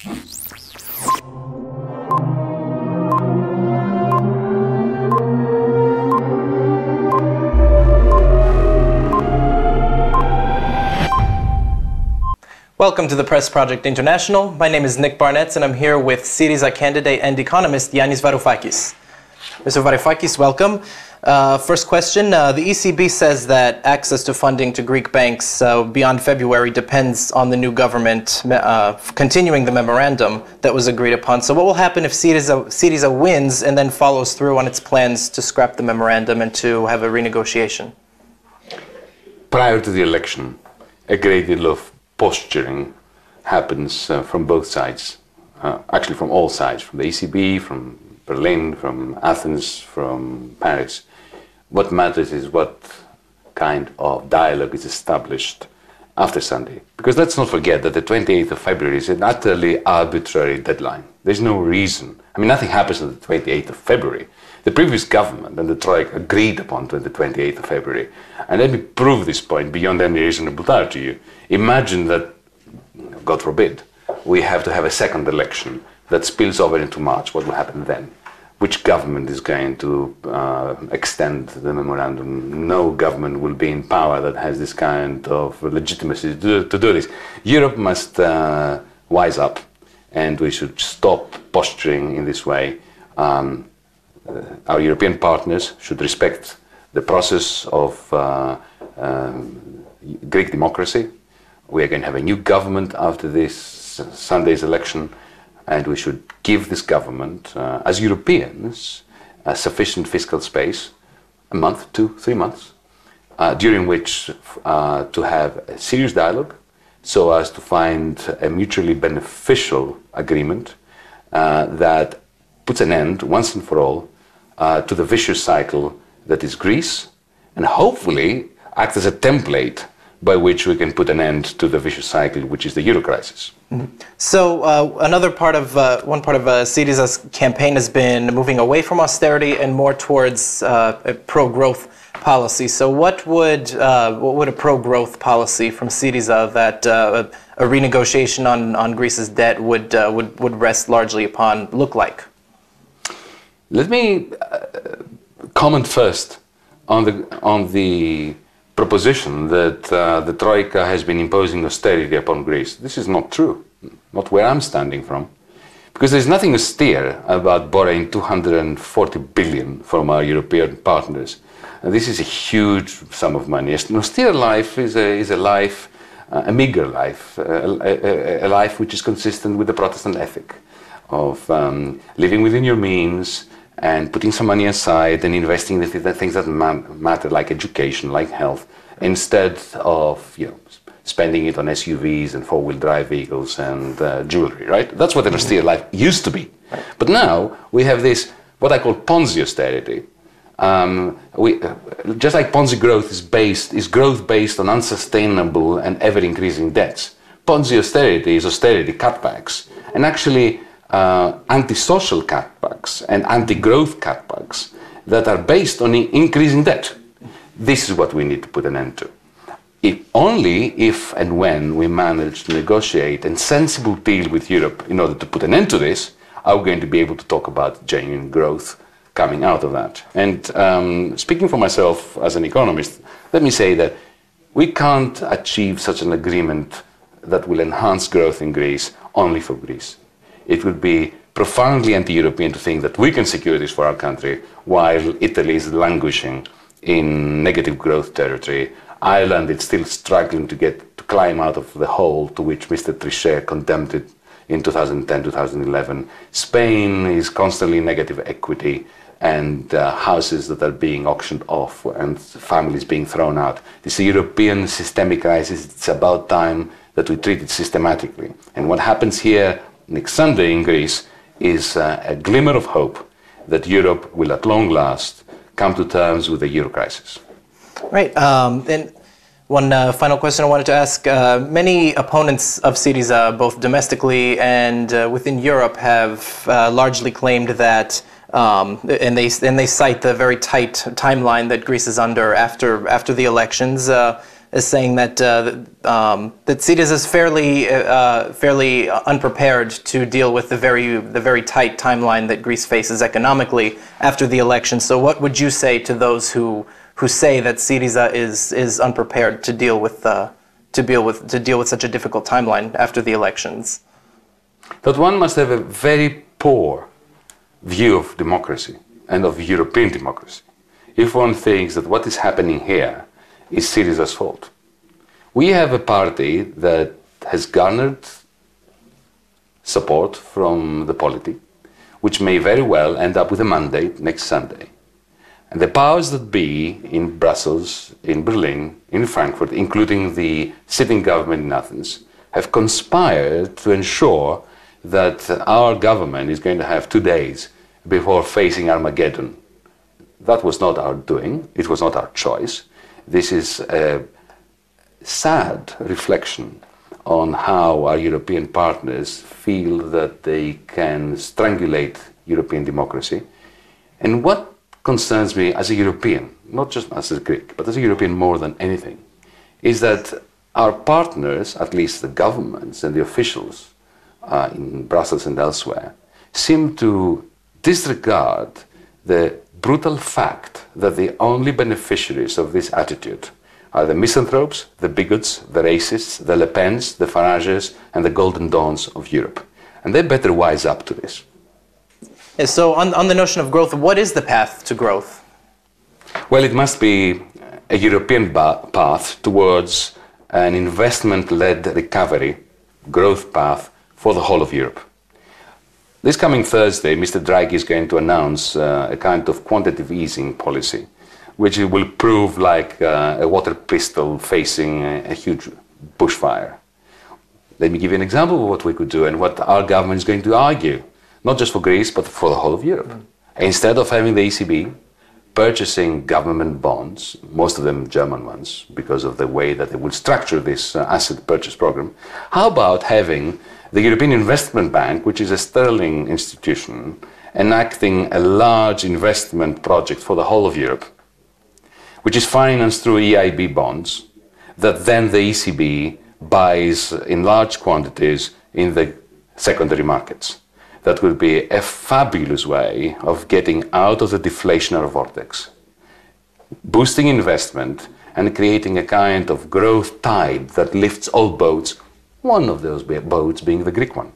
Welcome to the Press Project International. My name is Nick Barnets, and I'm here with Syriza candidate and economist Yanis Varoufakis. Mr. Varoufakis, welcome. First question, the ECB says that access to funding to Greek banks beyond February depends on the new government continuing the memorandum that was agreed upon. So what will happen if Syriza wins and then follows through on its plans to scrap the memorandum and to have a renegotiation? Prior to the election, a great deal of posturing happens from both sides, actually from all sides, from the ECB, from Berlin, from Athens, from Paris. What matters is what kind of dialogue is established after Sunday. Because let's not forget that the 28th of February is an utterly arbitrary deadline. There's no reason. I mean, nothing happens on the 28th of February. The previous government and the Troika agreed upon the 28th of February. And let me prove this point beyond any reasonable doubt to you. Imagine that, God forbid, we have to have a second election that spills over into March. What will happen then? Which government is going to extend the memorandum? No government will be in power that has this kind of legitimacy to do this. Europe must wise up, and we should stop posturing in this way. Our European partners should respect the process of Greek democracy. We are going to have a new government after this Sunday's election, and we should give this government, as Europeans, a sufficient fiscal space, a month, 2-3 months, during which to have a serious dialogue so as to find a mutually beneficial agreement that puts an end, once and for all, to the vicious cycle that is Greece, and hopefully act as a template by which we can put an end to the vicious cycle, which is the euro crisis. Mm-hmm. So one part of Syriza's campaign has been moving away from austerity and more towards a pro-growth policy. So what would a pro-growth policy from Syriza that a renegotiation on Greece's debt would rest largely upon look like? Let me comment first on the proposition that the Troika has been imposing austerity upon Greece. This is not true, not where I'm standing from, because there's nothing austere about borrowing 240 billion from our European partners. And this is a huge sum of money. An austere life is a life, a meager life, a life which is consistent with the Protestant ethic of living within your means, and putting some money aside and investing in the things that matter, like education, like health, instead of spending it on SUVs and four-wheel drive vehicles and jewelry, right? That's what an austere life used to be. But now we have this, what I call Ponzi austerity. Just like Ponzi growth is growth based on unsustainable and ever-increasing debts. Ponzi austerity is austerity cutbacks, and actually anti-social cutbacks and anti-growth cutbacks that are based on increasing debt. This is what we need to put an end to. Only if and when we manage to negotiate a sensible deal with Europe in order to put an end to this, are we going to be able to talk about genuine growth coming out of that. And speaking for myself as an economist, let me say that we can't achieve such an agreement that will enhance growth in Greece only for Greece. It would be profoundly anti-European to think that we can secure this for our country while Italy is languishing in negative growth territory. Ireland is still struggling to climb out of the hole to which Mr. Trichet condemned it in 2010, 2011. Spain is constantly in negative equity and houses that are being auctioned off and families being thrown out. This is a European systemic crisis. It's about time that we treat it systematically. And what happens here next Sunday in Greece is a glimmer of hope that Europe will at long last come to terms with the euro crisis. Right. And one final question I wanted to ask. Many opponents of Syriza, both domestically and within Europe, have largely claimed that, and they cite the very tight timeline that Greece is under after the elections, is saying that that Syriza is fairly unprepared to deal with the very tight timeline that Greece faces economically after the election. So, what would you say to those who say that Syriza is unprepared to deal with such a difficult timeline after the elections? That one must have a very poor view of democracy and of European democracy if one thinks that what is happening here is Syriza's fault. We have a party that has garnered support from the polity, which may very well end up with a mandate next Sunday. And the powers that be in Brussels, in Berlin, in Frankfurt, including the sitting government in Athens, have conspired to ensure that our government is going to have 2 days before facing Armageddon. That was not our doing, it was not our choice. This is a sad reflection on how our European partners feel that they can strangulate European democracy. And what concerns me as a European, not just as a Greek, but as a European more than anything, is that our partners, at least the governments and the officials in Brussels and elsewhere, seem to disregard the brutal fact that the only beneficiaries of this attitude are the misanthropes, the bigots, the racists, the Le Pens, the Farages, and the Golden Dawns of Europe. And they better wise up to this. So on the notion of growth, what is the path to growth? Well, it must be a European path towards an investment-led recovery, growth path for the whole of Europe. This coming Thursday, Mr. Draghi is going to announce a kind of quantitative easing policy, which will prove like a water pistol facing a huge bushfire. Let me give you an example of what we could do and what our government is going to argue, not just for Greece, but for the whole of Europe. Instead of having the ECB purchasing government bonds, most of them German ones, because of the way that they would structure this asset purchase program, how about having the European Investment Bank, which is a sterling institution, enacting a large investment project for the whole of Europe, which is financed through EIB bonds, that then the ECB buys in large quantities in the secondary markets. That would be a fabulous way of getting out of the deflationary vortex, boosting investment and creating a kind of growth tide that lifts all boats, one of those boats being the Greek one.